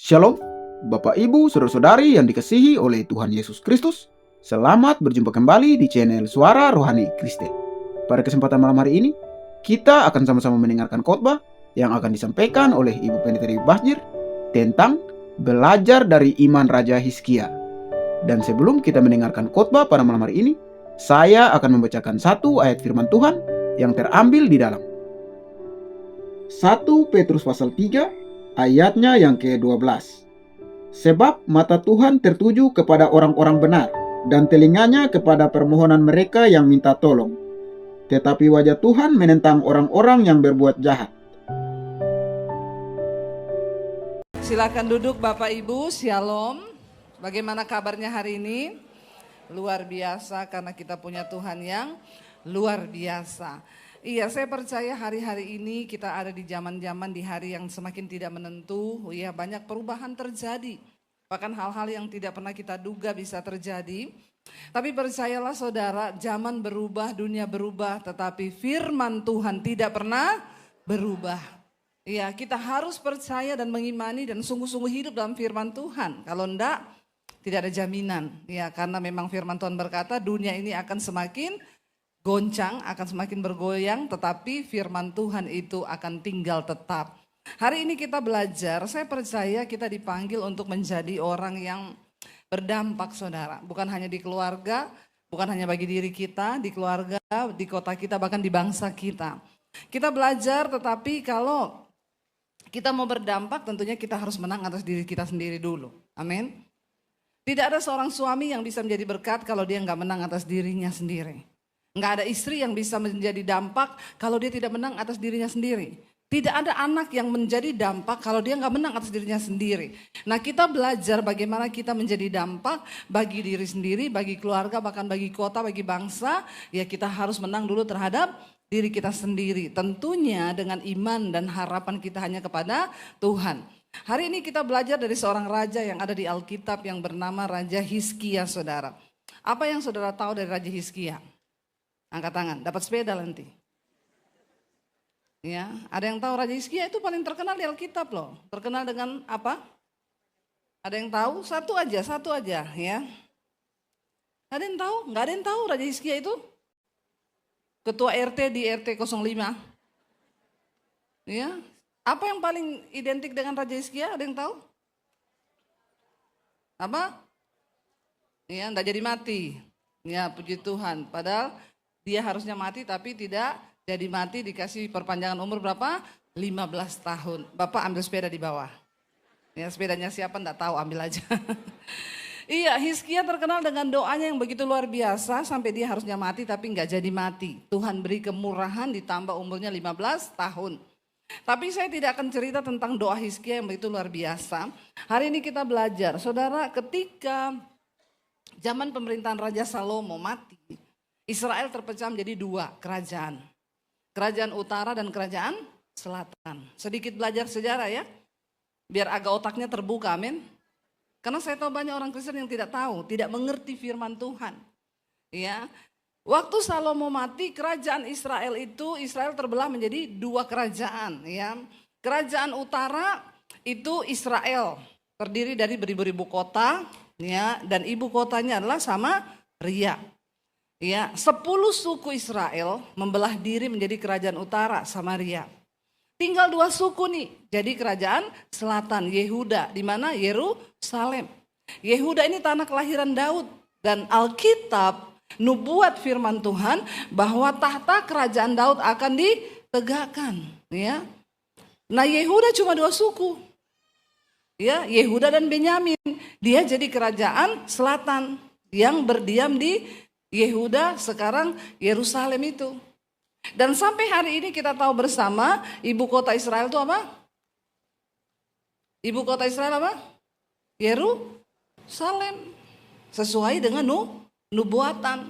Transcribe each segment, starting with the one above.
Shalom, Bapak Ibu, Saudara-saudari yang dikasihi oleh Tuhan Yesus Kristus. Selamat berjumpa kembali di channel Suara Rohani Kristen. Pada kesempatan malam hari ini, kita akan sama-sama mendengarkan khotbah yang akan disampaikan oleh Ibu Pendeta Dewi Basjir tentang belajar dari iman Raja Hizkia. Dan sebelum kita mendengarkan khotbah pada malam hari ini, saya akan membacakan satu ayat firman Tuhan yang terambil di dalam 1 Petrus pasal 3 ayatnya yang ke-12. Sebab mata Tuhan tertuju kepada orang-orang benar, dan telinganya kepada permohonan mereka yang minta tolong. Tetapi wajah Tuhan menentang orang-orang yang berbuat jahat. Silakan duduk Bapak Ibu, Shalom. Bagaimana kabarnya hari ini? Luar biasa karena kita punya Tuhan yang luar biasa. Iya, saya percaya hari-hari ini kita ada di zaman-zaman di hari yang semakin tidak menentu. Iya, banyak perubahan terjadi. Bahkan hal-hal yang tidak pernah kita duga bisa terjadi. Tapi percayalah saudara, zaman berubah, dunia berubah, tetapi firman Tuhan tidak pernah berubah. Iya, kita harus percaya dan mengimani dan sungguh-sungguh hidup dalam firman Tuhan. Kalau enggak, tidak ada jaminan. Ya, karena memang firman Tuhan berkata dunia ini akan semakin goncang, akan semakin bergoyang, tetapi firman Tuhan itu akan tinggal tetap. Hari ini kita belajar, saya percaya kita dipanggil untuk menjadi orang yang berdampak saudara. Bukan hanya di keluarga, bukan hanya bagi diri kita, di keluarga, di kota kita, bahkan di bangsa kita. Kita belajar tetapi kalau kita mau berdampak tentunya kita harus menang atas diri kita sendiri dulu. Amin. Tidak ada seorang suami yang bisa menjadi berkat kalau dia nggak menang atas dirinya sendiri. Nggak ada istri yang bisa menjadi dampak kalau dia tidak menang atas dirinya sendiri. Tidak ada anak yang menjadi dampak kalau dia nggak menang atas dirinya sendiri. Nah, kita belajar bagaimana kita menjadi dampak bagi diri sendiri, bagi keluarga, bahkan bagi kota, bagi bangsa. Ya, kita harus menang dulu terhadap diri kita sendiri. Tentunya dengan iman dan harapan kita hanya kepada Tuhan. Hari ini kita belajar dari seorang raja yang ada di Alkitab yang bernama Raja Hizkia, saudara. Apa yang saudara tahu dari Raja Hizkia? Angkat tangan, dapat sepeda nanti. Ya, ada yang tahu Raja Hizkia itu paling terkenal di Alkitab loh. Terkenal dengan apa? Ada yang tahu? Satu aja ya. Ada yang tahu? Nggak ada yang tahu Raja Hizkia itu? Ketua RT di RT 05. Ya, apa yang paling identik dengan Raja Hizkia? Ada yang tahu? Apa? Ya, enggak jadi mati. Ya, puji Tuhan. Padahal dia harusnya mati tapi tidak jadi mati, dikasih perpanjangan umur berapa? 15 tahun. Bapak ambil sepeda di bawah. Ya, sepedanya siapa enggak tahu, ambil aja. Iya, Hizkia terkenal dengan doanya yang begitu luar biasa sampai dia harusnya mati tapi enggak jadi mati. Tuhan beri kemurahan ditambah umurnya 15 tahun. Tapi saya tidak akan cerita tentang doa Hizkia yang begitu luar biasa. Hari ini kita belajar, saudara, ketika zaman pemerintahan Raja Salomo mati, Israel terpecah menjadi dua kerajaan. Kerajaan utara dan kerajaan selatan. Sedikit belajar sejarah ya. Biar agak otaknya terbuka, amin. Karena saya tahu banyak orang Kristen yang tidak tahu, tidak mengerti firman Tuhan. Ya. Waktu Salomo mati, kerajaan Israel terbelah menjadi dua kerajaan, ya. Kerajaan utara itu Israel, terdiri dari beribu-ribu kota, ya, dan ibu kotanya adalah Samaria. Ya, 10 suku Israel membelah diri menjadi kerajaan utara, Samaria. Tinggal 2 suku nih, jadi kerajaan selatan, Yehuda, di mana Yerusalem. Yehuda ini tanah kelahiran Daud, dan Alkitab nubuat firman Tuhan bahwa tahta kerajaan Daud akan ditegakkan. Ya. Nah, Yehuda cuma 2 suku. Ya, Yehuda dan Benyamin. Dia jadi kerajaan selatan yang berdiam di Yehuda, sekarang Yerusalem itu. Dan sampai hari ini kita tahu bersama ibu kota Israel itu apa? Ibu kota Israel apa? Yerusalem. Sesuai dengan nubuatan.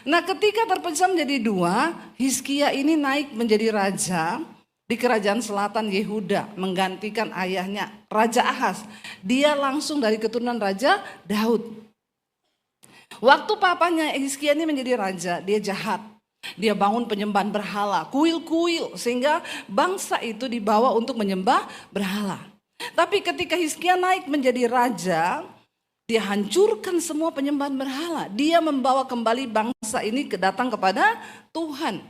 Nah, ketika terpecah menjadi dua, Hizkia ini naik menjadi raja di kerajaan selatan Yehuda, menggantikan ayahnya Raja Ahaz. Dia langsung dari keturunan Raja Daud. Waktu papanya Hizkia ini menjadi raja, dia jahat. Dia bangun penyembahan berhala, kuil-kuil, sehingga bangsa itu dibawa untuk menyembah berhala. Tapi ketika Hizkia naik menjadi raja, dia hancurkan semua penyembahan berhala. Dia membawa kembali bangsa ini datang kepada Tuhan.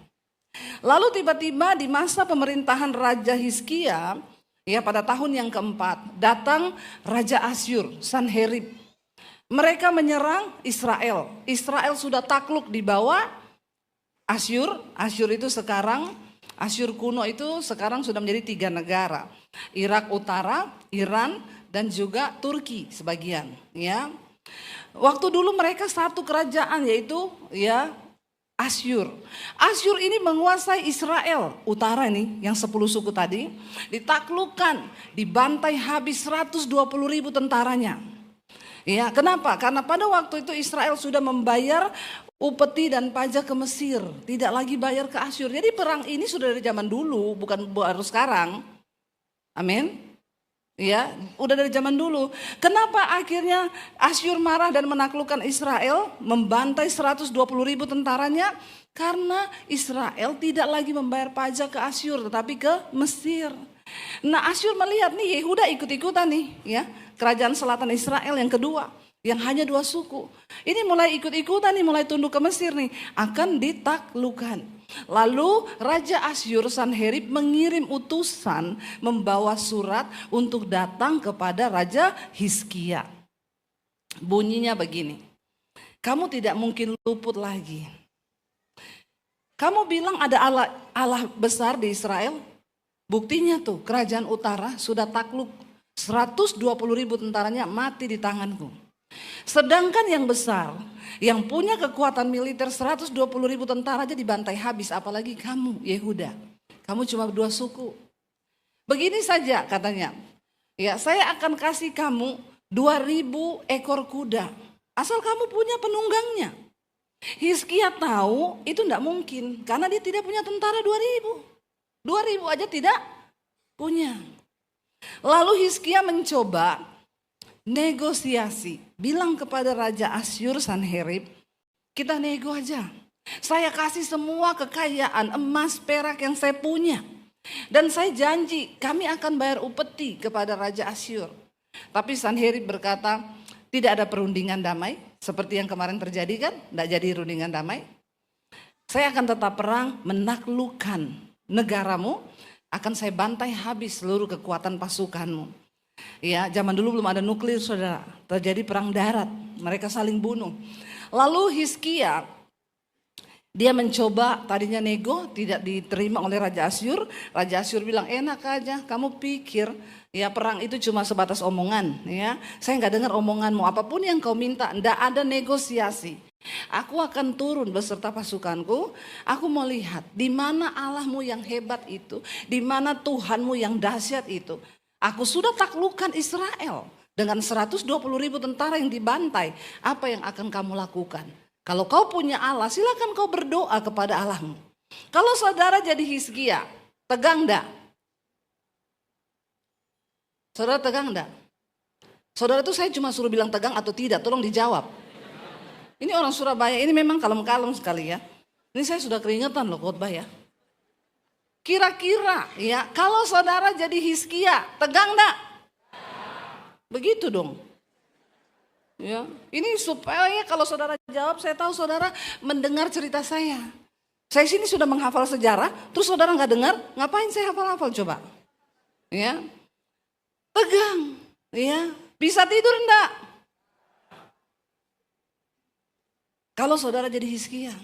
Lalu tiba-tiba di masa pemerintahan Raja Hizkia, ya pada tahun yang keempat, datang Raja Asyur, Sanherib. Mereka menyerang Israel. Israel sudah takluk di bawah Asyur. Asyur itu sekarang, Asyur kuno itu sekarang sudah menjadi 3 negara. Irak Utara, Iran, dan juga Turki sebagian. Ya, waktu dulu mereka satu kerajaan yaitu ya Asyur. Asyur ini menguasai Israel Utara nih, yang 10 suku tadi, ditaklukkan, dibantai habis 120.000 tentaranya. Ya, kenapa? Karena pada waktu itu Israel sudah membayar upeti dan pajak ke Mesir, tidak lagi bayar ke Asyur. Jadi perang ini sudah dari zaman dulu, bukan baru sekarang. Amin. Ya, udah dari zaman dulu. Kenapa akhirnya Asyur marah dan menaklukkan Israel, membantai 120.000 tentaranya? Karena Israel tidak lagi membayar pajak ke Asyur, tetapi ke Mesir. Nah, Asyur melihat nih Yehuda ikut-ikutan nih, ya, kerajaan selatan Israel yang kedua, yang hanya 2 suku. Ini mulai ikut-ikutan nih, mulai tunduk ke Mesir nih, akan ditaklukkan. Lalu Raja Asyur Sanherib mengirim utusan membawa surat untuk datang kepada Raja Hizkia. Bunyinya begini, kamu tidak mungkin luput lagi. Kamu bilang ada Allah besar di Israel. Buktinya tuh kerajaan utara sudah takluk, 120.000 tentaranya mati di tanganku. Sedangkan yang besar, yang punya kekuatan militer 120.000 tentara aja dibantai habis, apalagi kamu Yehuda. Kamu cuma 2 suku. Begini saja katanya, ya saya akan kasih kamu 2.000 ekor kuda, asal kamu punya penunggangnya. Hizkia tahu itu tidak mungkin, karena dia tidak punya tentara 2.000. 2.000 aja tidak punya. Lalu Hizkia mencoba negosiasi, bilang kepada Raja Asyur Sanherib, kita nego aja. Saya kasih semua kekayaan emas perak yang saya punya. Dan saya janji kami akan bayar upeti kepada Raja Asyur. Tapi Sanherib berkata, tidak ada perundingan damai. Seperti yang kemarin terjadi kan, tidak jadi perundingan damai. Saya akan tetap perang menaklukkan negaramu, akan saya bantai habis seluruh kekuatan pasukanmu. Ya, zaman dulu belum ada nuklir, saudara. Terjadi perang darat, mereka saling bunuh. Lalu Hizkia, dia mencoba tadinya nego, tidak diterima oleh Raja Asyur. Raja Asyur bilang, enak aja, kamu pikir ya perang itu cuma sebatas omongan. Ya, saya nggak dengar omonganmu, apapun yang kau minta, nggak ada negosiasi. Aku akan turun beserta pasukanku. Aku mau lihat di mana Allahmu yang hebat itu, di mana Tuhanmu yang dahsyat itu. Aku sudah taklukkan Israel dengan 120.000 tentara yang dibantai. Apa yang akan kamu lakukan? Kalau kau punya Allah, silakan kau berdoa kepada Allahmu. Kalau saudara jadi Hizkia, tegang enggak? Saudara tegang enggak? Saudara itu saya cuma suruh bilang tegang atau tidak, tolong dijawab. Ini orang Surabaya, ini memang kalem-kalem sekali ya. Ini saya sudah keringetan loh khotbah ya. Kira-kira ya, kalau saudara jadi Hizkia, tegang enggak? Begitu dong. Ya, ini supaya kalau saudara jawab, saya tahu saudara mendengar cerita saya. Saya sini sudah menghafal sejarah, terus saudara nggak dengar, ngapain saya hafal-hafal coba? Ya, tegang. Ya, bisa tidur enggak? Kalau saudara jadi Hizkia.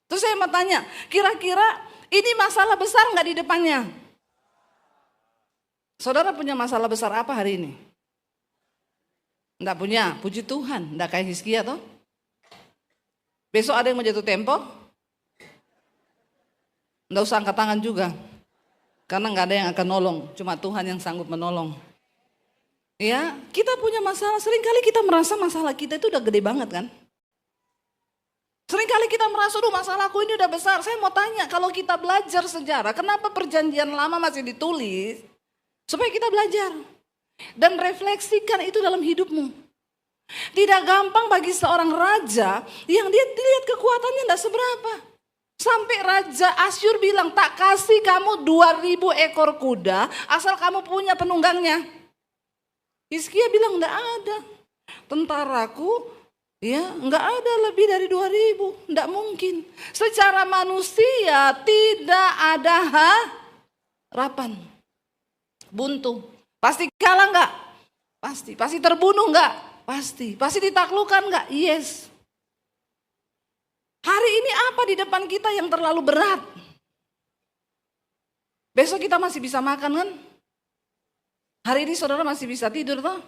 Terus saya mau tanya, kira-kira ini masalah besar nggak di depannya? Saudara punya masalah besar apa hari ini? Enggak punya, puji Tuhan, enggak kayak Hizkia toh. Besok ada yang mau jatuh tempo? Enggak usah angkat tangan juga. Karena enggak ada yang akan nolong, cuma Tuhan yang sanggup menolong. Ya, kita punya masalah, seringkali kita merasa masalah kita itu udah gede banget kan. Seringkali kita merasa, aduh masalahku ini udah besar. Saya mau tanya, kalau kita belajar sejarah, kenapa perjanjian lama masih ditulis? Supaya kita belajar. Dan refleksikan itu dalam hidupmu. Tidak gampang bagi seorang raja yang dia lihat kekuatannya tidak seberapa. Sampai Raja Asyur bilang, tak kasih kamu 2.000 ekor kuda asal kamu punya penunggangnya. Hizkia bilang enggak ada. Tentaraku ya enggak ada lebih dari 2.000, enggak mungkin. Secara manusia tidak ada harapan. Buntu. Pasti kalah enggak? Pasti. Pasti terbunuh enggak? Pasti. Pasti ditaklukkan enggak? Yes. Hari ini apa di depan kita yang terlalu berat? Besok kita masih bisa makan kan? Hari ini saudara masih bisa tidur toh?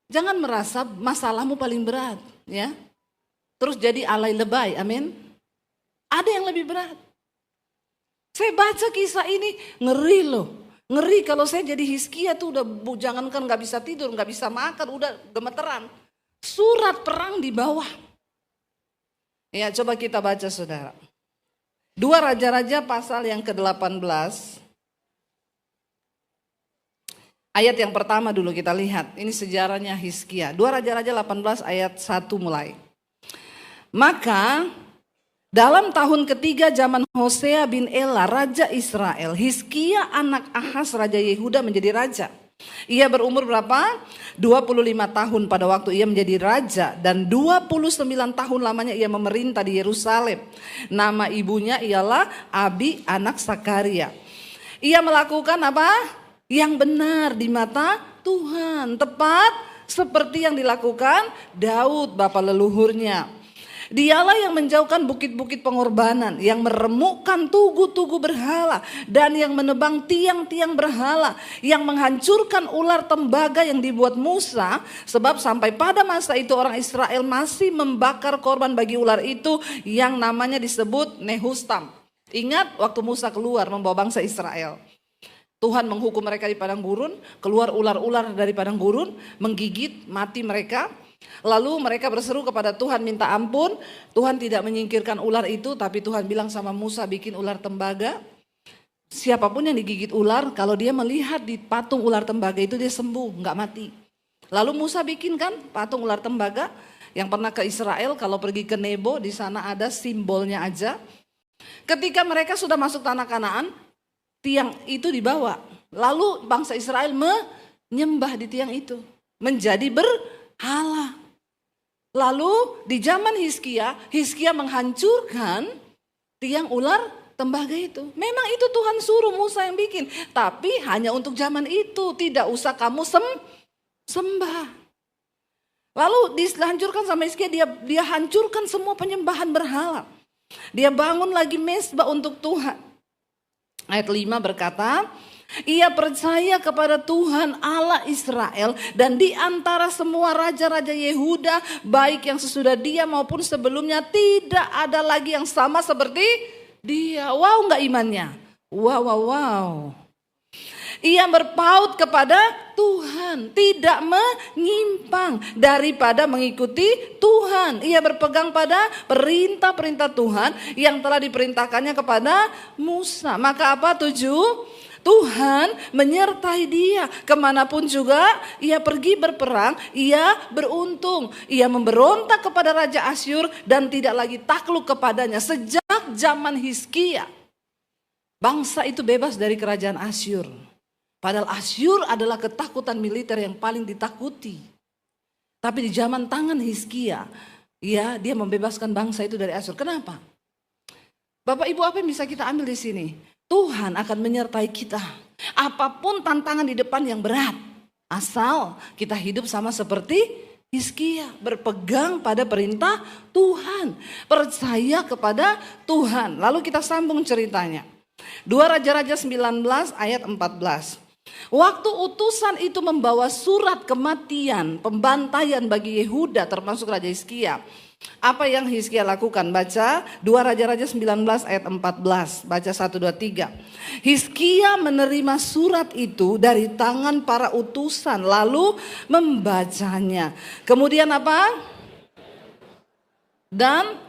Jangan merasa masalahmu paling berat, ya. Terus jadi alay lebay, amin. Ada yang lebih berat. Saya baca kisah ini, ngeri loh. Ngeri kalau saya jadi Hizkia tuh udah jangankan gak bisa tidur, gak bisa makan, udah gemeteran. Surat perang di bawah. Ya, coba kita baca saudara. 2 Raja-Raja pasal yang ke-18. Ayat yang pertama dulu kita lihat. Ini sejarahnya Hizkia. 2 Raja-Raja 18 ayat 1 mulai. Maka dalam tahun ketiga zaman Hosea bin Ela, Raja Israel, Hizkia anak Ahaz Raja Yehuda menjadi raja. Ia berumur berapa? 25 tahun pada waktu ia menjadi raja, dan 29 tahun lamanya ia memerintah di Yerusalem. Nama ibunya ialah Abi anak Sakaria. Ia melakukan apa? Yang benar di mata Tuhan, tepat seperti yang dilakukan Daud bapa leluhurnya. Dialah yang menjauhkan bukit-bukit pengorbanan, yang meremukkan tugu-tugu berhala, dan yang menebang tiang-tiang berhala, yang menghancurkan ular tembaga yang dibuat Musa, sebab sampai pada masa itu orang Israel masih membakar korban bagi ular itu yang namanya disebut Nehustam. Ingat waktu Musa keluar membawa bangsa Israel. Tuhan menghukum mereka di padang gurun, keluar ular-ular dari padang gurun, menggigit, mati mereka. Lalu mereka berseru kepada Tuhan minta ampun. Tuhan tidak menyingkirkan ular itu, tapi Tuhan bilang sama Musa bikin ular tembaga. Siapapun yang digigit ular, kalau dia melihat di patung ular tembaga itu dia sembuh, nggak mati. Lalu Musa bikin kan patung ular tembaga. Yang pernah ke Israel kalau pergi ke Nebo, di sana ada simbolnya aja. Ketika mereka sudah masuk tanah Kanaan, tiang itu dibawa. Lalu bangsa Israel menyembah di tiang itu, menjadi berhala. Lalu di zaman Hizkia menghancurkan tiang ular tembaga itu. Memang itu Tuhan suruh Musa yang bikin, tapi hanya untuk zaman itu, tidak usah kamu sembah. Lalu dihancurkan sama Hizkia, dia hancurkan semua penyembahan berhala. Dia bangun lagi mezbah untuk Tuhan. Ayat 5 berkata, ia percaya kepada Tuhan Allah Israel, dan di antara semua raja-raja Yehuda, baik yang sesudah dia maupun sebelumnya, tidak ada lagi yang sama seperti dia. Wow, enggak imannya? Wow. Ia berpaut kepada Tuhan, tidak menyimpang daripada mengikuti Tuhan. Ia berpegang pada perintah-perintah Tuhan yang telah diperintahkannya kepada Musa. Maka apa? 7, Tuhan menyertai dia kemanapun juga ia pergi berperang, ia beruntung. Ia memberontak kepada Raja Asyur dan tidak lagi takluk kepadanya. Sejak zaman Hizkia, bangsa itu bebas dari kerajaan Asyur. Padahal Asyur adalah ketakutan militer yang paling ditakuti. Tapi di zaman tangan Hizkia, ya, dia membebaskan bangsa itu dari Asyur. Kenapa? Bapak Ibu, apa yang bisa kita ambil di sini? Tuhan akan menyertai kita. Apapun tantangan di depan yang berat, asal kita hidup sama seperti Hizkia, berpegang pada perintah Tuhan, percaya kepada Tuhan. Lalu kita sambung ceritanya. 2 Raja-Raja 19 ayat 14. Waktu utusan itu membawa surat kematian, pembantaian bagi Yehuda termasuk Raja Hizkia. Apa yang Hizkia lakukan? Baca 2 Raja-Raja 19 ayat 14. Baca 1, 2, 3. Hizkia menerima surat itu dari tangan para utusan lalu membacanya. Kemudian apa? Dan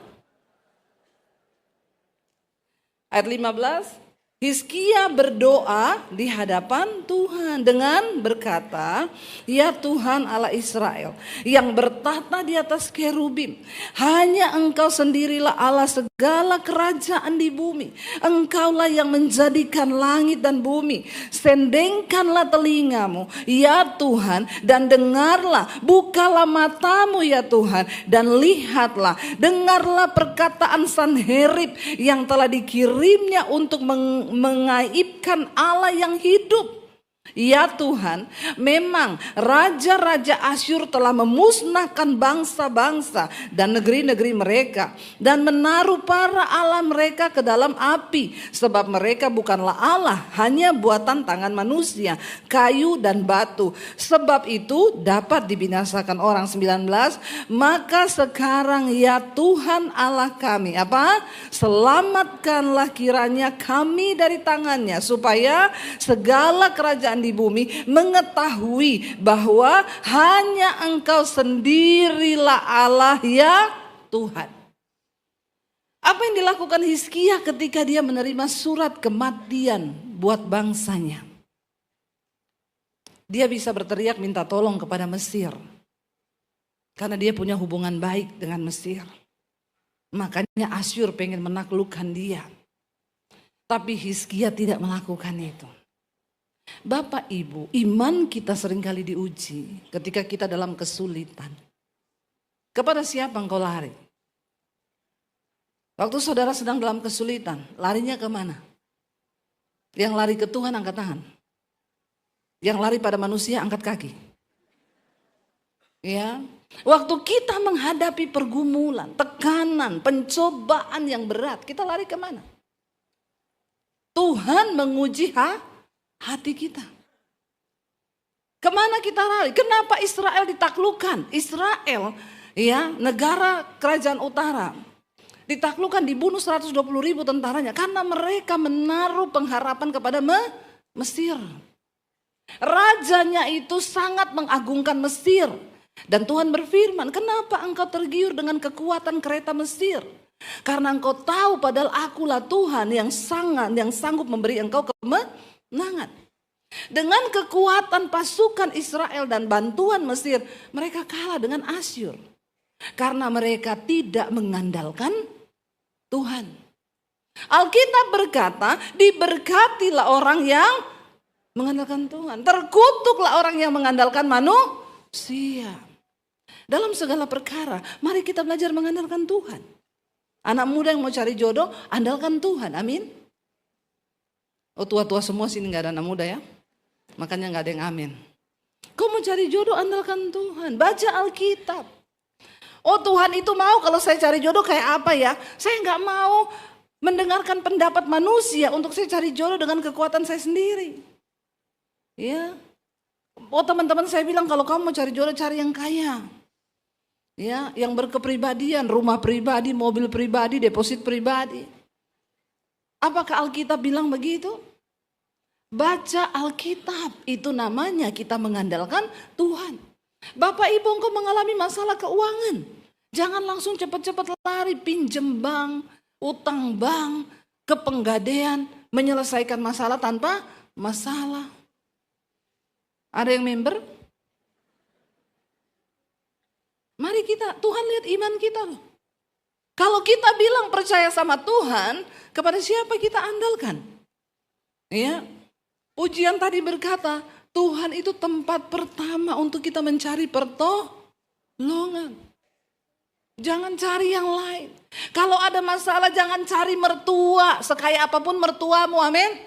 ayat 15. Hizkia berdoa di hadapan Tuhan dengan berkata, "Ya Tuhan Allah Israel yang bertahta di atas kerubim, hanya Engkau sendirilah Allah segala kerajaan di bumi. Engkaulah yang menjadikan langit dan bumi. Sendengkanlah telingamu ya Tuhan dan dengarlah, bukalah matamu ya Tuhan dan lihatlah, dengarlah perkataan Sanherib yang telah dikirimnya untuk mengaibkan Allah yang hidup. Ya Tuhan, memang raja-raja Asyur telah memusnahkan bangsa-bangsa dan negeri-negeri mereka dan menaruh para Allah mereka ke dalam api, sebab mereka bukanlah Allah, hanya buatan tangan manusia, kayu dan batu. Sebab itu dapat dibinasakan orang. 19, maka sekarang ya Tuhan Allah kami, selamatkanlah kiranya kami dari tangannya, supaya segala kerajaan di bumi mengetahui bahwa hanya Engkau sendirilah Allah ya Tuhan. Apa yang dilakukan Hizkia ketika dia menerima surat kematian buat bangsanya? Dia bisa berteriak minta tolong kepada Mesir, karena dia punya hubungan baik dengan Mesir. Makanya Asyur pengen menaklukkan dia. Tapi Hizkia tidak melakukan itu. Bapak Ibu, iman kita seringkali diuji ketika kita dalam kesulitan. Kepada siapa engkau lari? Waktu saudara sedang dalam kesulitan, larinya kemana? Yang lari ke Tuhan angkat tangan. Yang lari pada manusia angkat kaki. Ya, waktu kita menghadapi pergumulan, tekanan, pencobaan yang berat, kita lari kemana? Tuhan menguji hati kita. Kemana kita lari? Kenapa Israel ditaklukkan? Israel, ya, negara kerajaan utara, ditaklukkan, dibunuh 120.000 tentaranya karena mereka menaruh pengharapan kepada Mesir. Rajanya itu sangat mengagungkan Mesir. Dan Tuhan berfirman, kenapa engkau tergiur dengan kekuatan kereta Mesir? Karena engkau tahu padahal akulah Tuhan yang sanggup memberi engkau kemenangan. Dengan kekuatan pasukan Israel dan bantuan Mesir, mereka kalah dengan Asyur. Karena mereka tidak mengandalkan Tuhan. Alkitab berkata, diberkatilah orang yang mengandalkan Tuhan. Terkutuklah orang yang mengandalkan manusia. Dalam segala perkara, mari kita belajar mengandalkan Tuhan. Anak muda yang mau cari jodoh, andalkan Tuhan, amin. Oh, tua-tua semua sini gak ada anak muda ya. Makanya gak ada yang amin. Kau mau cari jodoh, andalkan Tuhan. Baca Alkitab. Oh, Tuhan itu mau kalau saya cari jodoh kayak apa ya? Saya gak mau mendengarkan pendapat manusia untuk saya cari jodoh dengan kekuatan saya sendiri. Ya. Oh, teman-teman saya bilang kalau kamu mau cari jodoh, cari yang kaya. Ya, yang berkepribadian, rumah pribadi, mobil pribadi, deposit pribadi. Apakah Alkitab bilang begitu? Baca Alkitab, itu namanya kita mengandalkan Tuhan. Bapak Ibu, engkau mengalami masalah keuangan, jangan langsung cepat-cepat lari pinjem bank, utang bank, ke penggadean, menyelesaikan masalah tanpa masalah. Ada yang member? Mari kita, Tuhan lihat iman kita loh. Kalau kita bilang percaya sama Tuhan, kepada siapa kita andalkan? Ya, ujian tadi berkata, Tuhan itu tempat pertama untuk kita mencari pertolongan. Jangan cari yang lain. Kalau ada masalah jangan cari mertua, sekaya apapun mertuamu, amin.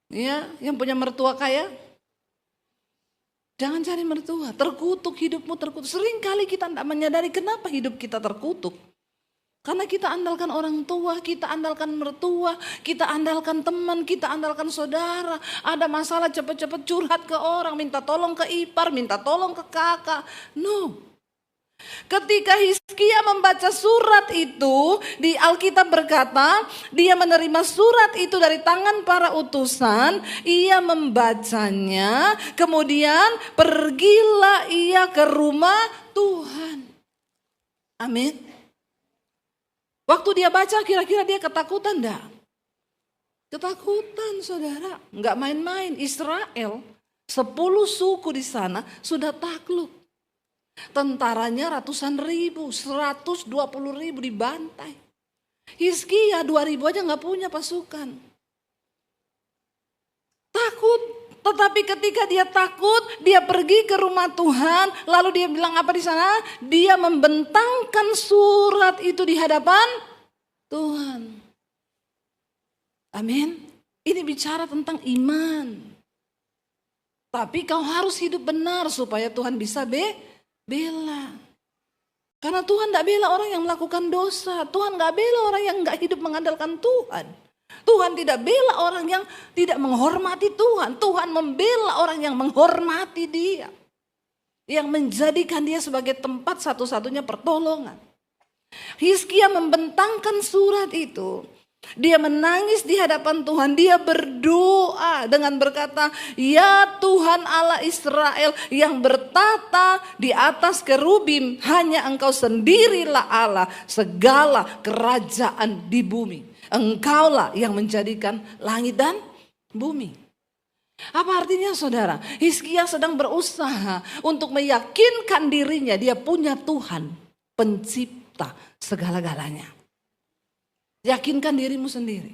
Ya, yang punya mertua kaya, jangan cari mertua, terkutuk hidupmu, terkutuk. Seringkali kita tidak menyadari kenapa hidup kita terkutuk. Karena kita andalkan orang tua, kita andalkan mertua, kita andalkan teman, kita andalkan saudara. Ada masalah cepat-cepat curhat ke orang, minta tolong ke ipar, minta tolong ke kakak. No. Ketika Hizkia membaca surat itu, di Alkitab berkata, dia menerima surat itu dari tangan para utusan, ia membacanya, kemudian pergilah ia ke rumah Tuhan. Amin. Waktu dia baca, kira-kira dia ketakutan enggak? Ketakutan saudara, nggak main-main. Israel, 10 suku di sana sudah takluk. Tentaranya ratusan ribu, 120 ribu dibantai. Hizkia 2.000 aja nggak punya pasukan. Takut, tetapi ketika dia takut, dia pergi ke rumah Tuhan, lalu dia bilang apa di sana? Dia membentangkan surat itu di hadapan Tuhan. Amin. Ini bicara tentang iman. Tapi kau harus hidup benar supaya Tuhan bisa bela. Karena Tuhan tidak bela orang yang melakukan dosa. Tuhan gak bela orang yang gak hidup mengandalkan Tuhan. Tuhan tidak bela orang yang tidak menghormati Tuhan. Tuhan membela orang yang menghormati Dia. Yang menjadikan dia sebagai tempat satu-satunya pertolongan. Hizkia membentangkan surat itu. Dia menangis di hadapan Tuhan. Dia berdoa dengan berkata, ya Tuhan Allah Israel yang bertata di atas kerubim, hanya Engkau sendirilah Allah segala kerajaan di bumi. Engkaulah yang menjadikan langit dan bumi. Apa artinya saudara? Hizkia sedang berusaha untuk meyakinkan dirinya dia punya Tuhan pencipta segala-galanya. Yakinkan dirimu sendiri.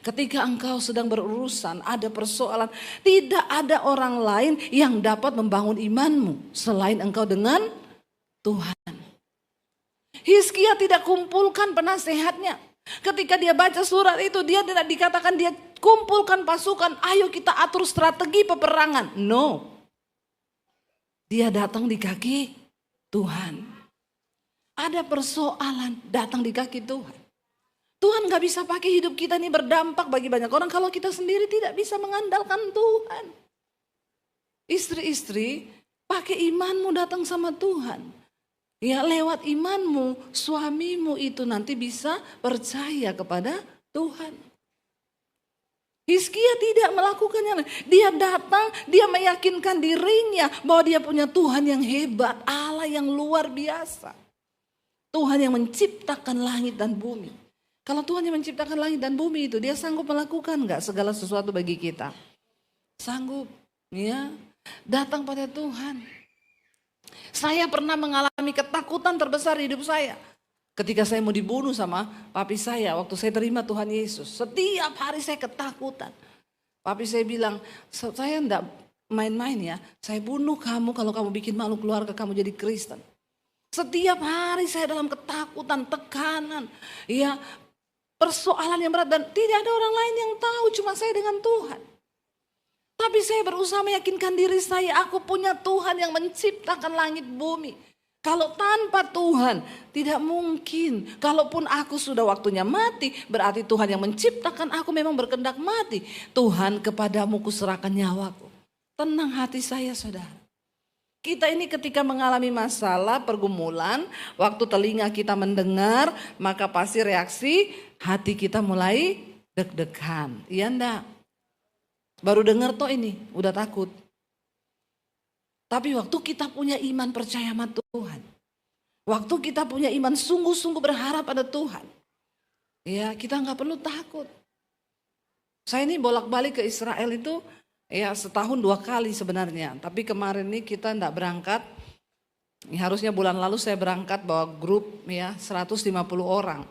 Ketika engkau sedang berurusan, ada persoalan, tidak ada orang lain yang dapat membangun imanmu selain engkau dengan Tuhan. Hizkia tidak kumpulkan penasehatnya. Ketika dia baca surat itu, dia tidak dikatakan dia kumpulkan pasukan, ayo kita atur strategi peperangan. No. Dia datang di kaki Tuhan. Ada persoalan, datang di kaki Tuhan. Tuhan gak bisa pakai hidup kita ini berdampak bagi banyak orang kalau kita sendiri tidak bisa mengandalkan Tuhan. Istri-istri, pakai imanmu datang sama Tuhan. Ya lewat imanmu, suamimu itu nanti bisa percaya kepada Tuhan. Hizkia tidak melakukannya. Dia datang, dia meyakinkan dirinya bahwa dia punya Tuhan yang hebat, Allah yang luar biasa. Tuhan yang menciptakan langit dan bumi. Kalau Tuhan yang menciptakan langit dan bumi itu, dia sanggup melakukan enggak segala sesuatu bagi kita? Sanggup, ya. Datang pada Tuhan. Saya pernah mengalami ketakutan terbesar di hidup saya. Ketika saya mau dibunuh sama papi saya, waktu saya terima Tuhan Yesus. Setiap hari saya ketakutan. Papi saya bilang, saya enggak main-main ya. Saya bunuh kamu kalau kamu bikin malu keluarga kamu jadi Kristen. Setiap hari saya dalam ketakutan, tekanan. Ya, persoalan yang berat dan tidak ada orang lain yang tahu, cuma saya dengan Tuhan. Tapi saya berusaha meyakinkan diri saya, aku punya Tuhan yang menciptakan langit bumi. Kalau tanpa Tuhan tidak mungkin. Kalaupun aku sudah waktunya mati, berarti Tuhan yang menciptakan aku memang berkehendak mati. Tuhan, kepadamu kuserahkan nyawaku. Tenang hati saya saudara. Kita ini ketika mengalami masalah, pergumulan, waktu telinga kita mendengar, maka pasti reaksi hati kita mulai deg-degan. Iya enggak? Baru dengar toh ini, udah takut. Tapi waktu kita punya iman percaya sama Tuhan. Waktu kita punya iman sungguh-sungguh berharap pada Tuhan. Ya kita nggak perlu takut. Saya ini bolak-balik ke Israel itu ya setahun 2 kali sebenarnya. Tapi kemarin ini kita enggak berangkat. Ya, harusnya bulan lalu saya berangkat bawa grup ya 150 orang.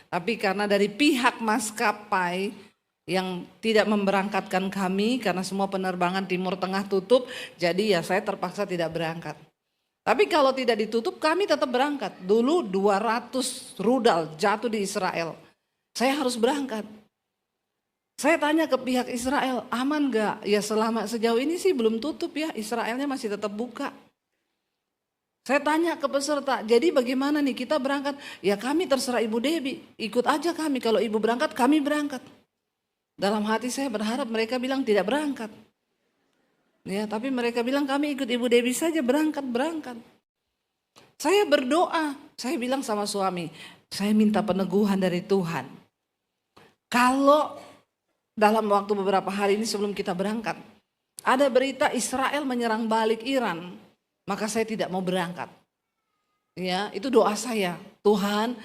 Tapi karena dari pihak maskapai yang tidak memberangkatkan kami karena semua penerbangan Timur Tengah tutup, jadi ya saya terpaksa tidak berangkat. Tapi kalau tidak ditutup kami tetap berangkat. Dulu 200 rudal jatuh di Israel. Saya harus berangkat. Saya tanya ke pihak Israel, aman gak? Ya selama sejauh ini sih belum tutup ya, Israelnya masih tetap buka. Saya tanya ke peserta, jadi bagaimana nih kita berangkat? Ya kami terserah Ibu Debbie, ikut aja kami. Kalau Ibu berangkat, kami berangkat. Dalam hati saya berharap mereka bilang tidak berangkat. Ya, tapi mereka bilang kami ikut Ibu Debbie saja berangkat. Saya berdoa, saya bilang sama suami, saya minta peneguhan dari Tuhan. Kalau dalam waktu beberapa hari ini sebelum kita berangkat, ada berita Israel menyerang balik Iran, maka saya tidak mau berangkat. Ya, itu doa saya. Tuhan,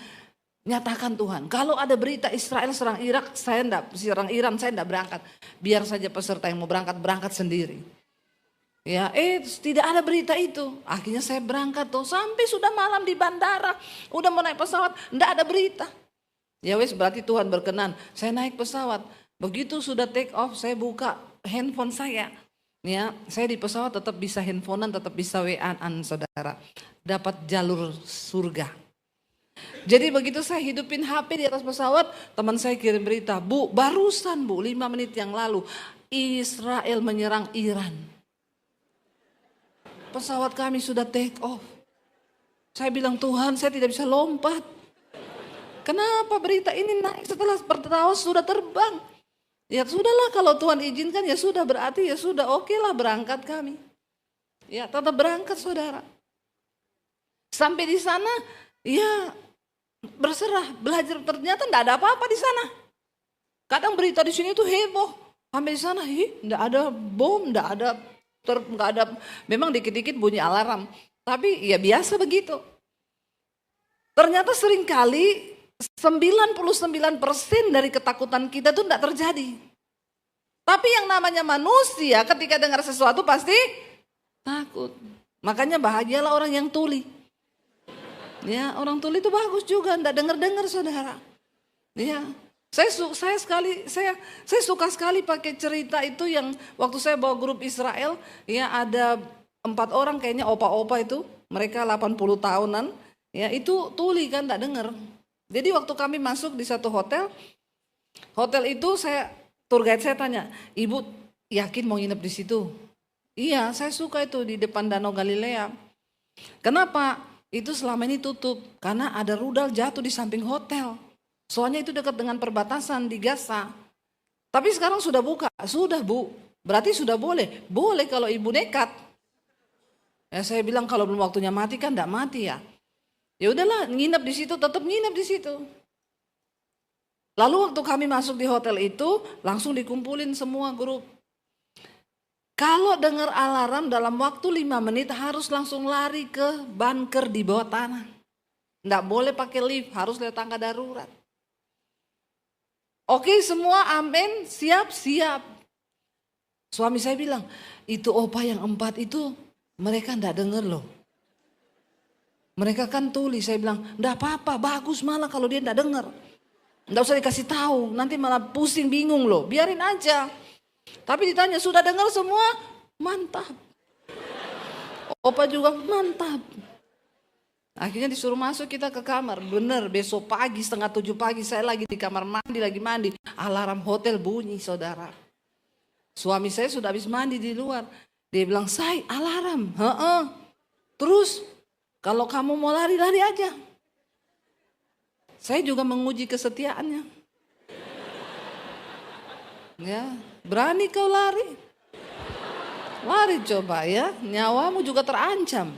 Nyatakan Tuhan, kalau ada berita Israel serang Irak, serang Iran, saya enggak berangkat. Biar saja peserta yang mau berangkat sendiri. Ya, tidak ada berita itu. Akhirnya saya berangkat tuh, sampai sudah malam di bandara, udah mau naik pesawat, enggak ada berita. Ya wes, berarti Tuhan berkenan. Saya naik pesawat, begitu sudah take off, saya buka handphone saya. Ya, saya di pesawat tetap bisa handphonean, tetap bisa WA-an saudara. Dapat jalur surga. Jadi begitu saya hidupin HP di atas pesawat, teman saya kirim berita, Bu, barusan Bu, 5 menit yang lalu, Israel menyerang Iran. Pesawat kami sudah take off. Saya bilang, Tuhan, saya tidak bisa lompat. Kenapa berita ini naik setelah pesawat sudah terbang? Ya sudahlah, kalau Tuhan izinkan ya sudah, berarti ya sudah, oke lah berangkat kami. Ya tetap berangkat saudara. Sampai di sana, ya berserah, belajar, ternyata enggak ada apa-apa di sana. Kadang berita di sini tuh heboh. Sampai di sana, enggak ada bom, enggak ada, memang dikit-dikit bunyi alarm. Tapi ya biasa begitu. Ternyata seringkali 99% dari ketakutan kita itu enggak terjadi. Tapi yang namanya manusia ketika dengar sesuatu pasti takut. Makanya bahagialah orang yang tuli. Ya, orang tuli itu bagus juga, enggak dengar-dengar saudara. Ya, saya suka sekali pakai cerita itu yang waktu saya bawa grup Israel, ya ada 4 orang kayaknya opa-opa itu, mereka 80 tahunan, ya itu tuli kan, enggak dengar. Jadi waktu kami masuk di satu hotel itu tour guide saya tanya, Ibu yakin mau nginep di situ? Iya, saya suka itu di depan Danau Galilea. Kenapa? Itu selama ini tutup karena ada rudal jatuh di samping hotel. Soalnya itu dekat dengan perbatasan di Gaza. Tapi sekarang sudah buka. Sudah Bu, berarti sudah boleh. Boleh kalau ibu nekat. Ya saya bilang kalau belum waktunya mati kan enggak mati ya. Ya udahlah, nginep di situ, tetap nginep di situ. Lalu waktu kami masuk di hotel itu, langsung dikumpulin semua grup. Kalau dengar alarm dalam waktu 5 menit harus langsung lari ke bunker di bawah tanah. Nggak boleh pakai lift, harus lewat tangga darurat. Oke semua amin, siap. Suami saya bilang, itu opa yang 4 itu mereka nggak dengar loh. Mereka kan tuli, saya bilang, nggak apa-apa, bagus malah kalau dia nggak dengar. Nggak usah dikasih tahu, nanti malah pusing bingung loh, biarin aja. Tapi ditanya, sudah dengar semua? Mantap. Opa juga mantap. Akhirnya disuruh masuk kita ke kamar. Bener, besok pagi 6:30 pagi saya lagi di kamar mandi, lagi mandi. Alarm hotel bunyi saudara. Suami saya sudah habis mandi di luar. Dia bilang, Say alarm. Heeh. Terus kalau kamu mau lari-lari aja. Saya juga menguji kesetiaannya. Ya, berani kau lari? Lari coba ya, nyawamu juga terancam.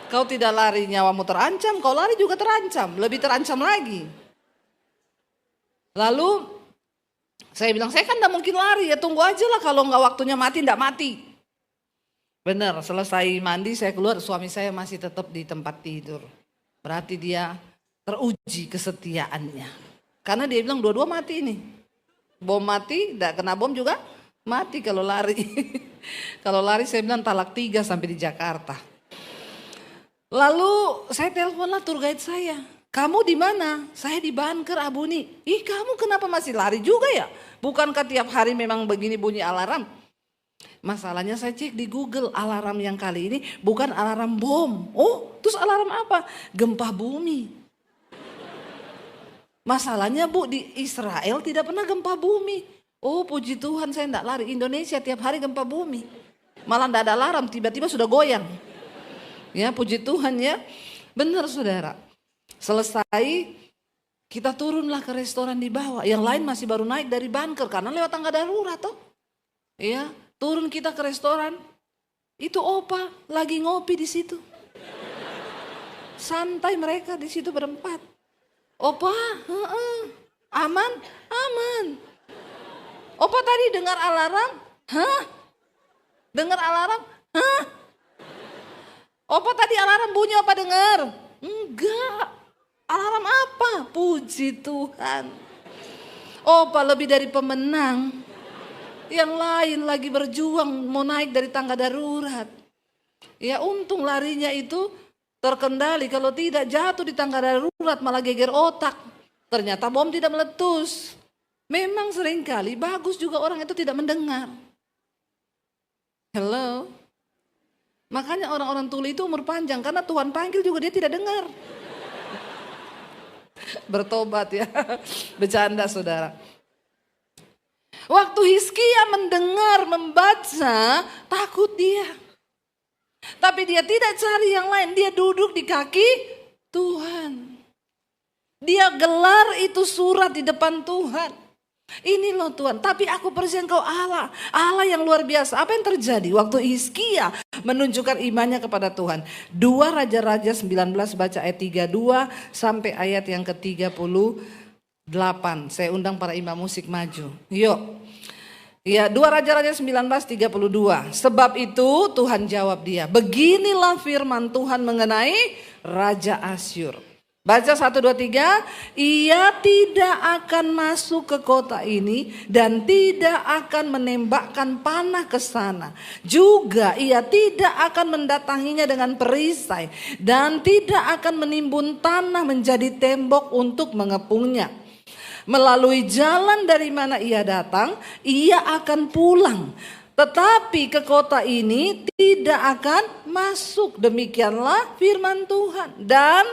Kau tidak lari nyawamu terancam, kau lari juga terancam, lebih terancam lagi. Lalu saya bilang, saya kan tidak mungkin lari ya, tunggu aja lah kalau nggak waktunya mati, tidak mati. Benar, selesai mandi saya keluar, suami saya masih tetap di tempat tidur. Berarti dia teruji kesetiaannya. Karena dia bilang dua-dua mati ini. Bom mati, tidak kena bom juga mati kalau lari. Kalau lari saya bilang talak 3 sampai di Jakarta. Lalu saya teleponlah tour guide saya. Kamu di mana? Saya di bunker Abuni. Ih kamu kenapa masih lari juga ya? Bukankah tiap hari memang begini bunyi alarm? Masalahnya saya cek di Google alarm yang kali ini bukan alarm bom. Oh terus alarm apa? Gempa bumi. Masalahnya Bu di Israel tidak pernah gempa bumi. Oh puji Tuhan saya tidak lari. Indonesia tiap hari gempa bumi. Malah tidak ada alarm tiba-tiba sudah goyang. Ya puji Tuhan ya. Benar saudara. Selesai kita turunlah ke restoran di bawah. Yang lain masih baru naik dari bunker karena lewat tangga darurat toh. Ya turun kita ke restoran. Itu opa lagi ngopi di situ. Santai mereka di situ berempat. Opa, aman, aman. Opa tadi dengar alarm, dengar alarm, Opa tadi alarm bunyi, opa dengar? Enggak. Alarm apa? Puji Tuhan. Oh, Pak, lebih dari pemenang. Yang lain lagi berjuang mau naik dari tangga darurat. Ya untung larinya itu terkendali. Kalau tidak jatuh di tangga darurat malah geger otak. Ternyata bom tidak meletus. Memang seringkali bagus juga orang itu tidak mendengar. Hello. Makanya orang-orang tuli itu umur panjang karena Tuhan panggil juga dia tidak dengar. Bertobat ya. Bercanda saudara. Waktu Hizkia mendengar, membaca, takut dia. Tapi dia tidak cari yang lain, dia duduk di kaki Tuhan. Dia gelar itu surat di depan Tuhan. Ini loh Tuhan, tapi aku percaya Engkau Allah, Allah yang luar biasa. Apa yang terjadi waktu Hizkia menunjukkan imannya kepada Tuhan? 2 Raja-Raja 19 baca ayat 32 sampai ayat yang ke-38. Saya undang para imam musik maju. Yuk. Ya, 2 Raja-Raja 19:32. Sebab itu Tuhan jawab dia, beginilah firman Tuhan mengenai Raja Asyur. Baca 1, 2, 3. Ia tidak akan masuk ke kota ini dan tidak akan menembakkan panah ke sana. Juga ia tidak akan mendatanginya dengan perisai dan tidak akan menimbun tanah menjadi tembok untuk mengepungnya. Melalui jalan dari mana ia datang, ia akan pulang. Tetapi ke kota ini tidak akan masuk. Demikianlah firman Tuhan. Dan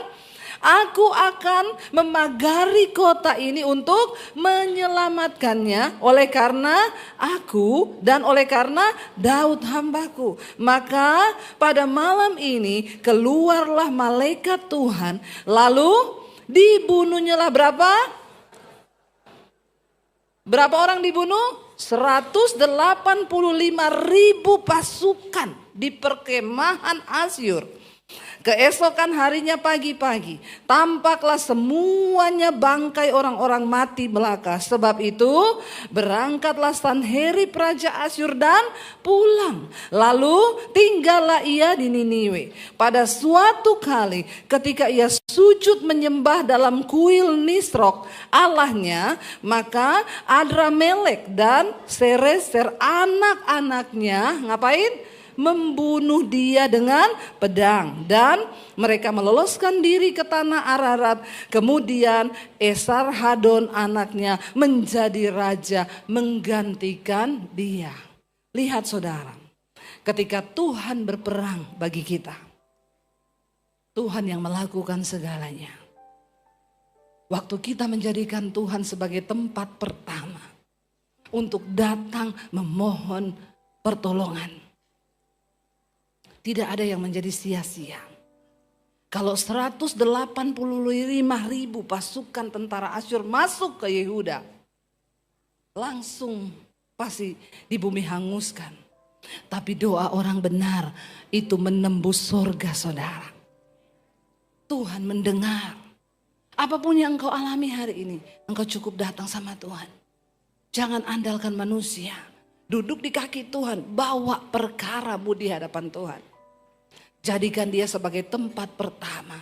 aku akan memagari kota ini untuk menyelamatkannya oleh karena aku dan oleh karena Daud hambaku. Maka pada malam ini keluarlah malaikat Tuhan, lalu dibunuhnyalah berapa? Berapa orang dibunuh? 185.000 pasukan di perkemahan Asyur. Keesokan harinya pagi-pagi, tampaklah semuanya bangkai orang-orang mati belaka. Sebab itu berangkatlah Sanherib Raja Asyur dan pulang. Lalu tinggallah ia di Niniwe. Pada suatu kali ketika ia sujud menyembah dalam kuil Nisrok allahnya, maka Adramelek dan Sarezer anak-anaknya ngapain? Membunuh dia dengan pedang, dan mereka meloloskan diri ke tanah Ararat. Kemudian Esarhadon anaknya menjadi raja menggantikan dia. Lihat saudara, ketika Tuhan berperang bagi kita, Tuhan yang melakukan segalanya. Waktu kita menjadikan Tuhan sebagai tempat pertama untuk datang memohon pertolongan, tidak ada yang menjadi sia-sia. Kalau 185.000 pasukan tentara Asyur masuk ke Yehuda, langsung pasti di bumi hanguskan. Tapi doa orang benar itu menembus surga saudara. Tuhan mendengar. Apapun yang engkau alami hari ini, engkau cukup datang sama Tuhan. Jangan andalkan manusia. Duduk di kaki Tuhan, bawa perkaramu di hadapan Tuhan. Jadikan dia sebagai tempat pertama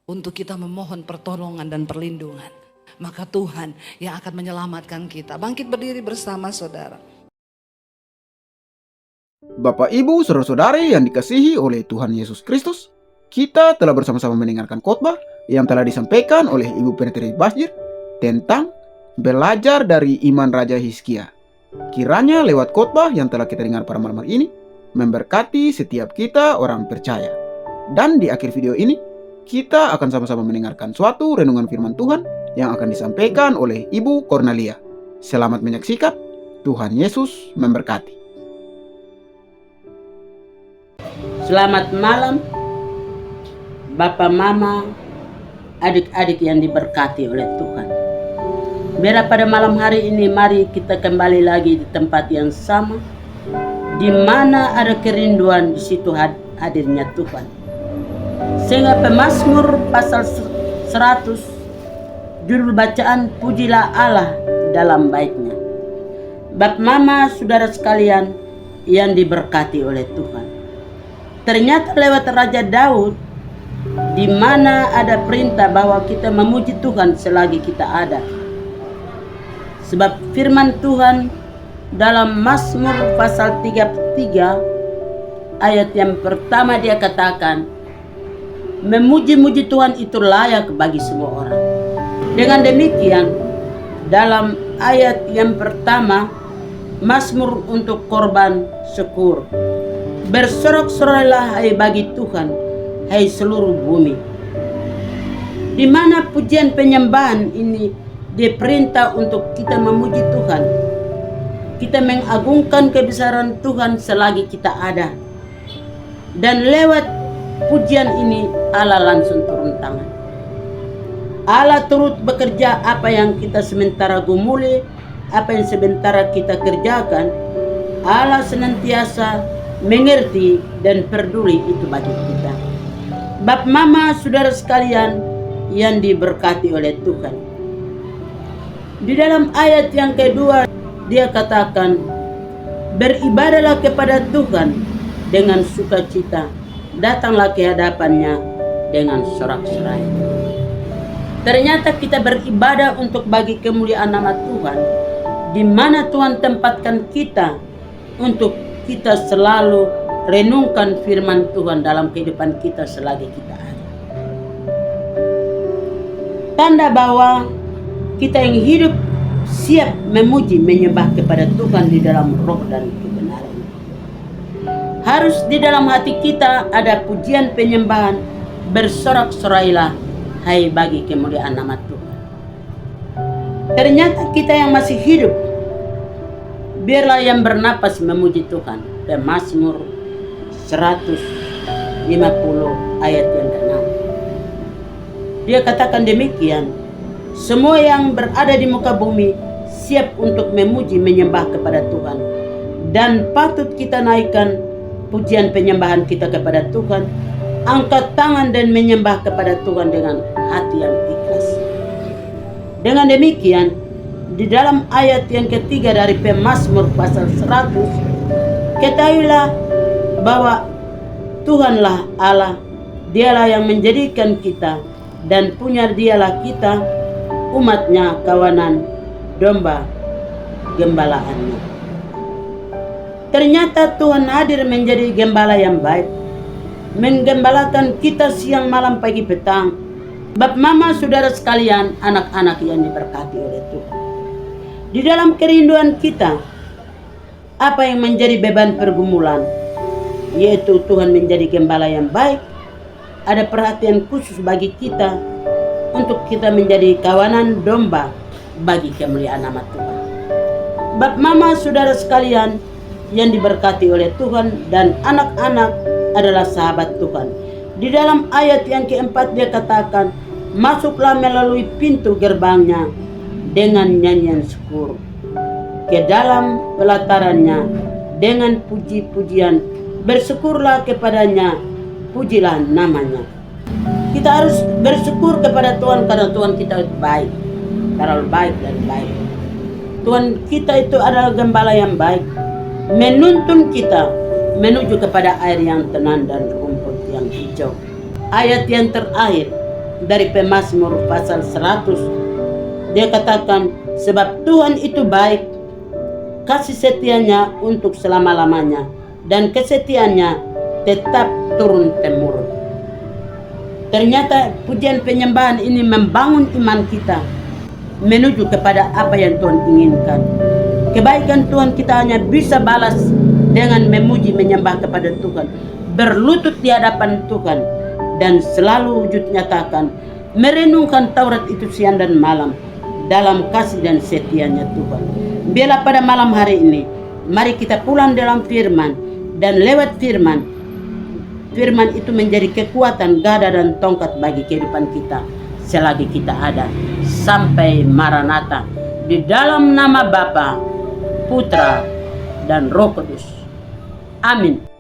untuk kita memohon pertolongan dan perlindungan. Maka Tuhan yang akan menyelamatkan kita. Bangkit berdiri bersama saudara. Bapak, Ibu, saudara-saudari yang dikasihi oleh Tuhan Yesus Kristus, kita telah bersama-sama mendengarkan khotbah yang telah disampaikan oleh Ibu Penetri Basjir tentang belajar dari iman Raja Hizkia. Kiranya lewat khotbah yang telah kita dengar pada malam hari ini, memberkati setiap kita orang percaya. Dan di akhir video ini, kita akan sama-sama mendengarkan suatu renungan firman Tuhan yang akan disampaikan oleh Ibu Cornelia. Selamat menyaksikan, Tuhan Yesus memberkati. Selamat malam, Bapak, Mama, adik-adik yang diberkati oleh Tuhan. Biar pada malam hari ini mari kita kembali lagi di tempat yang sama, di mana ada kerinduan, di situ hadirnya Tuhan. Sehingga Pemazmur pasal 100 judul bacaan pujilah Allah dalam baitnya. Bapak, Mama, saudara sekalian yang diberkati oleh Tuhan. Ternyata lewat Raja Daud di mana ada perintah bahwa kita memuji Tuhan selagi kita ada. Sebab firman Tuhan dalam Mazmur pasal 33 ayat yang pertama dia katakan, memuji-muji Tuhan itu layak bagi semua orang. Dengan demikian, dalam ayat yang pertama, Mazmur untuk korban syukur. Bersorak-sorai hai bagi Tuhan, hai seluruh bumi. Di mana pujian penyembahan ini diperintah untuk kita memuji Tuhan. Kita mengagungkan kebesaran Tuhan selagi kita ada. Dan lewat pujian ini Allah langsung turun tangan. Allah turut bekerja apa yang kita sementara gumuli, apa yang sementara kita kerjakan. Allah senantiasa mengerti dan peduli itu bagi kita. Bap mama saudara sekalian yang diberkati oleh Tuhan. Di dalam ayat yang kedua dia katakan, beribadahlah kepada Tuhan dengan sukacita, datanglah ke hadapannya dengan sorak-sorai. Ternyata kita beribadah untuk bagi kemuliaan nama Tuhan, di mana Tuhan tempatkan kita untuk kita selalu renungkan firman Tuhan dalam kehidupan kita selagi kita ada. Tanda bahwa kita yang hidup siap memuji, menyembah kepada Tuhan di dalam roh dan kebenaran. Harus di dalam hati kita ada pujian penyembahan, bersorak-sorailah hai bagi kemuliaan nama Tuhan. Ternyata kita yang masih hidup, biarlah yang bernapas memuji Tuhan. Mazmur 150 ayat yang ke-6. Dia katakan demikian, semua yang berada di muka bumi siap untuk memuji menyembah kepada Tuhan. Dan patut kita naikkan pujian penyembahan kita kepada Tuhan, angkat tangan dan menyembah kepada Tuhan dengan hati yang ikhlas. Dengan demikian, di dalam ayat yang ketiga dari Mazmur pasal 100, ketahuilah bahwa Tuhanlah Allah, dialah yang menjadikan kita, dan punya dialah kita, umatnya, kawanan domba gembalaannya. Ternyata Tuhan hadir menjadi gembala yang baik, menggembalakan kita siang malam pagi petang. Bap mama saudara sekalian, anak-anak yang diberkati oleh Tuhan, di dalam kerinduan kita, apa yang menjadi beban pergumulan, yaitu Tuhan menjadi gembala yang baik, ada perhatian khusus bagi kita untuk kita menjadi kawanan domba bagi kemuliaan nama Tuhan. Bap mama saudara sekalian yang diberkati oleh Tuhan, dan anak-anak adalah sahabat Tuhan. Di dalam ayat yang keempat dia katakan, masuklah melalui pintu gerbangnya dengan nyanyian syukur, ke dalam pelatarannya dengan puji-pujian, bersyukurlah kepadanya, pujilah namanya. Kita harus bersyukur kepada Tuhan karena Tuhan kita itu baik, terlalu baik dan baik. Tuhan kita itu adalah gembala yang baik, menuntun kita menuju kepada air yang tenang dan rumput yang hijau. Ayat yang terakhir dari Mazmur pasal 100, dia katakan, sebab Tuhan itu baik, kasih setianya untuk selama-lamanya, dan kesetiaannya tetap turun-temurun. Ternyata pujian penyembahan ini membangun iman kita menuju kepada apa yang Tuhan inginkan. Kebaikan Tuhan kita hanya bisa balas dengan memuji menyembah kepada Tuhan, berlutut di hadapan Tuhan, dan selalu wujud nyatakan merenungkan Taurat itu siang dan malam dalam kasih dan setianya Tuhan. Biarlah pada malam hari ini mari kita pulang dalam firman, dan lewat firman itu menjadi kekuatan, gada dan tongkat bagi kehidupan kita selagi kita ada sampai Maranatha, di dalam nama Bapa, Putra dan Roh Kudus. Amin.